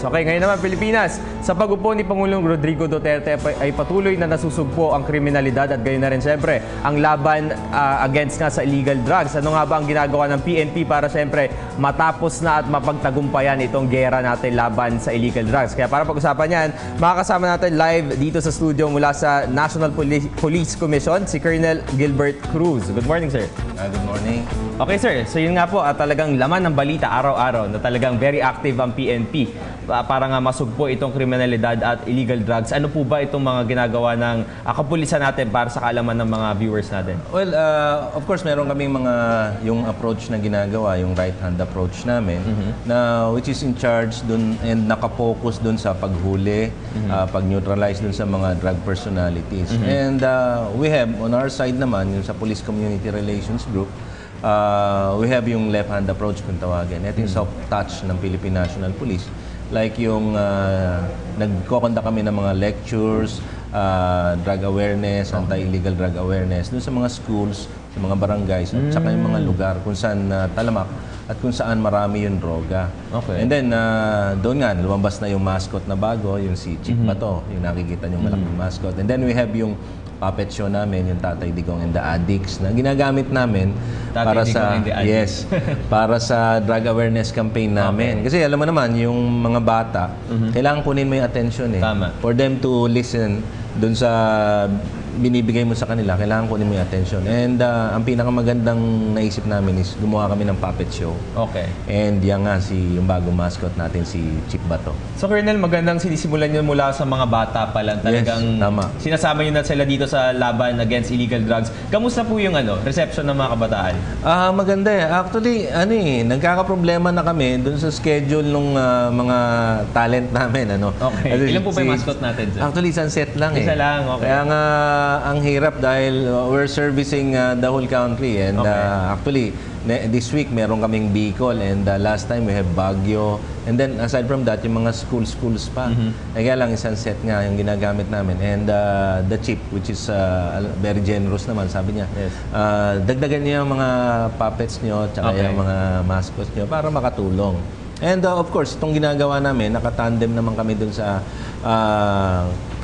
Okay, ngayon naman Pilipinas. Sa pag-upo ni Pangulong Rodrigo Duterte ay patuloy na nasusugpo ang kriminalidad at gayon na rin siyempre ang laban against nga sa illegal drugs. Ano nga ba ang ginagawa ng PNP para siyempre matapos na at mapagtagumpayan itong gera natin laban sa illegal drugs? Kaya para pag-usapan yan, makakasama natin live dito sa studio mula sa National Police Commission, si Colonel Gilbert Cruz. Good morning, sir. Good morning. Okay, sir. So yun nga po, talagang laman ng balita araw-araw na talagang very active ang PNP para nga masugpo itong kriminalidad at illegal drugs. Ano po ba itong mga ginagawa ng kapulisan natin para sa kaalaman ng mga viewers natin? Well, of course, meron kaming mga yung approach na ginagawa, yung right-hand approach namin, na which is in charge dun and nakapokus dun sa paghuli, pag-neutralize dun sa mga drug personalities. And we have, on our side naman, yung sa Police Community Relations Group, we have yung left-hand approach kung tawagin. Ito yung soft touch ng Philippine National Police. Like yung nagkokonda kami ng mga lectures, drug awareness, anti-illegal drug awareness, dun sa mga schools, sa mga barangays, at saka yung mga lugar kung saan talamak at kung saan marami yung droga. Okay. And then, doon nga, lumabas na yung mascot na bago, yung si Chick Bato, yung nakikita yung malaking mascot. And then we have yung puppet show namin, yung Tatay Digong and the Addicts, na ginagamit namin para sa para sa drug awareness campaign namin. Kasi alam mo naman, yung mga bata, kailangan kunin mo yung attention eh. Tama. For them to listen dun sa binibigay mo sa kanila, kailangan kunin mo yung attention. And ang pinakamagandang naisip namin is gumawa kami ng puppet show. Okay. And yan nga, yung bagong mascot natin, si Chick Bato. So, Colonel, magandang sinisimulan nyo mula sa mga bata pa lang. Talagang tama. sinasama nyo na sila dito sa laban against illegal drugs. Kamusta po yung reception ng mga kabataan? Maganda eh. Actually, nagkakaproblema na kami dun sa schedule ng mga talent namin. Okay. Ilan po ba yung mascot natin, sir? Actually, isang set lang eh. Isa lang, okay. Kaya nga, ang hirap dahil we're servicing the whole country. And actually, this week meron kaming Bicol and last time we have Baguio. And then aside from that, yung mga schools pa. Kaya lang isang set nga yung ginagamit namin. And the chief, which is very generous naman, sabi niya, dagdagan niyo yung mga puppets niyo tsaka yung mga mascots niyo para makatulong. And of course, itong ginagawa namin, nakatandem naman kami dun sa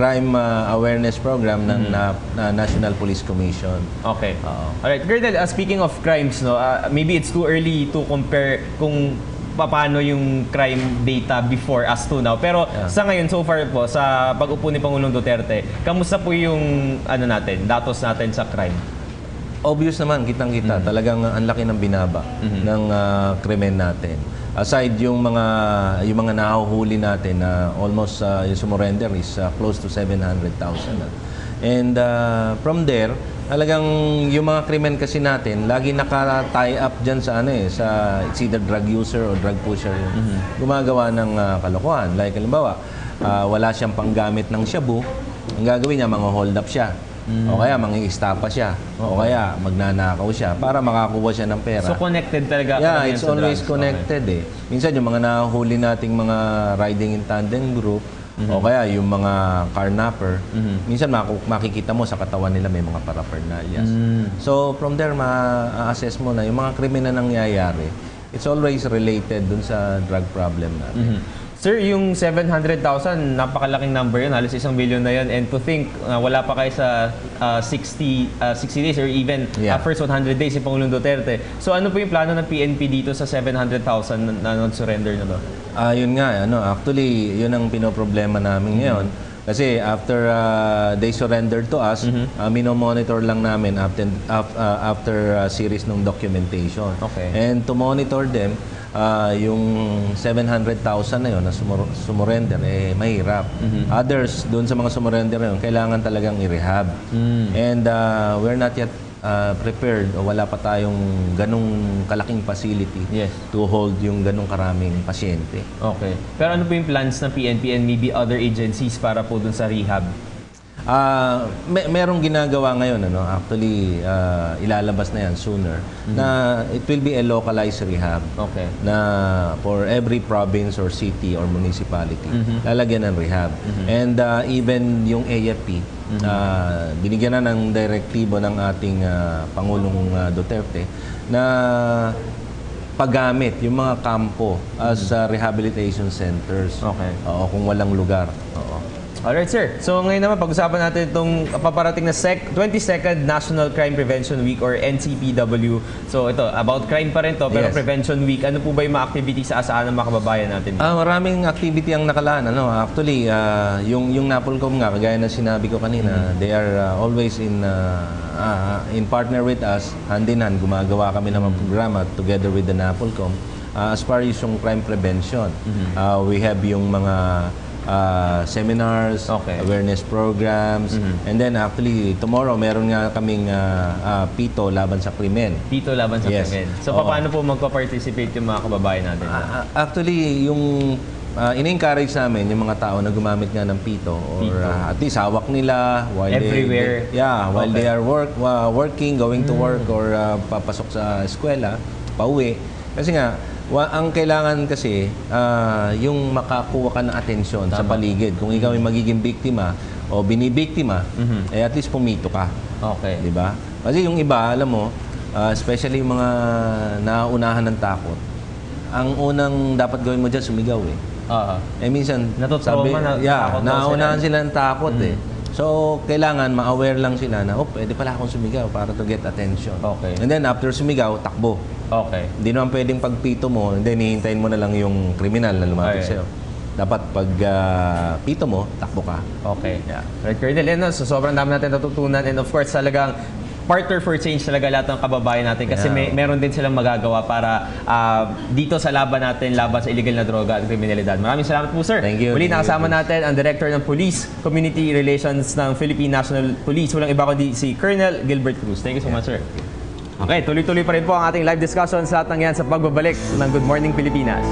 crime awareness program ng National Police Commission. Okay. Alright, Colonel, speaking of crimes, maybe it's too early to compare kung paano yung crime data before as to now. Pero sa ngayon, so far po, sa pag-upo ni Pangulong Duterte, kamusta po yung datos natin sa crime? Obvious naman, kitang-kita. Talagang ang laki ng binaba ng krimen natin. Aside yung mga nahuhuli natin na almost yung sumurrender is close to 700,000. And from there, talagang yung mga krimen kasi natin, lagi naka-tie up dyan sa sa it's either drug user or drug pusher yung gumagawa ng kalokohan. Like halimbawa, wala siyang panggamit ng shabu, ang gagawin niya, mga hold up siya. O kaya mangi-istapa siya. O kaya magnanakaw siya para makakuha siya ng pera. So connected talaga. Yeah, it's always connected eh. Minsan yung mga nahuli nating mga riding in tandem group o kaya yung mga carnapper, minsan makikita mo sa katawan nila may mga paraphernalias. So from there, ma-assess mo na yung mga krimen na nangyayari, it's always related dun sa drug problem natin. Sir, yung 700,000, napakalaking number yun. Halos 1 million na yun. And to think, wala pa kayo sa 60 days or even first 100 days si Pangulong Duterte. So ano po yung plano ng PNP dito sa 700,000 na non-surrender na to? Yun nga, actually, yun ang pinoproblema namin ngayon. Kasi after they surrendered to us, minomonitor lang namin after series ng documentation. Okay. And to monitor them, yung 700,000 na yun na sumurrender, mahirap. Others, doon sa mga sumurrender na yun, kailangan talagang i-rehab. And we're not yet prepared o wala pa tayong ganong kalaking facility to hold yung ganong karaming pasyente. Okay. Pero ano po yung plans ng PNP and maybe other agencies para po dun sa rehab? Merong ginagawa ngayon, actually, ilalabas na yan sooner, na it will be a localized rehab na for every province or city or municipality, lalagyan ng rehab. And even yung AFP, binigyan na ng direktibo ng ating Pangulong Duterte na paggamit yung mga kampo as rehabilitation centers. Okay. Oo, kung walang lugar. Oo. Alright, sir. So ngayon naman, pag-usapan natin itong paparating na 22nd National Crime Prevention Week or NCPW. So ito, about crime pa rin to, pero Yes. Prevention Week. Ano po ba yung mga activities sa asahan ng mga kababayan natin? Maraming activity ang nakalaan. Actually, yung Napolcom nga, kagaya na sinabi ko kanina, they are always in partner with us, hand in hand. Gumagawa kami ng mga programa together with the Napolcom. As far as yung crime prevention, we have yung mga seminars, Okay. awareness programs, and then actually tomorrow meron nga kaming pito laban sa krimen. Dito laban sa Yes. krimen. So Oo. paano po magpa-participate yung mga kababayan natin? Actually, yung in-encourage namin yung mga tao na gumamit nga ng pito or at least hawak nila while Everywhere. while Okay. they are working, going to work or papasok sa eskwela, pauwi. Kasi nga ang kailangan kasi yung makakuha ka ng atensyon sa paligid. Kung ikaw ay magiging biktima o binibiktima, eh at least pumito ka. Okay. Di ba? Kasi yung iba, alam mo, especially yung mga nauunahan ng takot, ang unang dapat gawin mo dyan, sumigaw eh. Eh minsan, Natutrauma na takot daw nauunahan sila. sila ng takot eh. So, kailangan ma-aware lang sila na, pwede pala akong sumigaw para to get attention. Okay. And then, after sumigaw, takbo. Okay. Hindi naman pwedeng pagpito mo, and then hihintayin mo na lang yung kriminal na lumapit Okay. sa'yo. Dapat pag pito mo, takbo ka. Okay. Yeah. Right, Colonel, so sobrang dami natin natutunan and of course talagang partner for change talaga lahat ng kababayan natin kasi Yeah. meron din silang magagawa para dito sa laban natin, laban sa illegal na droga at kriminalidad. Maraming salamat po, sir. Thank you. Muli Thank you, nakasama Bruce. natin ang Director ng Police Community Relations ng Philippine National Police. Walang iba kundi si Colonel Gilbert Cruz. Thank you so much, sir. Okay, tuloy-tuloy pa rin po ang ating live discussions. Lahat ng yan sa pagbabalik ng Good Morning Pilipinas.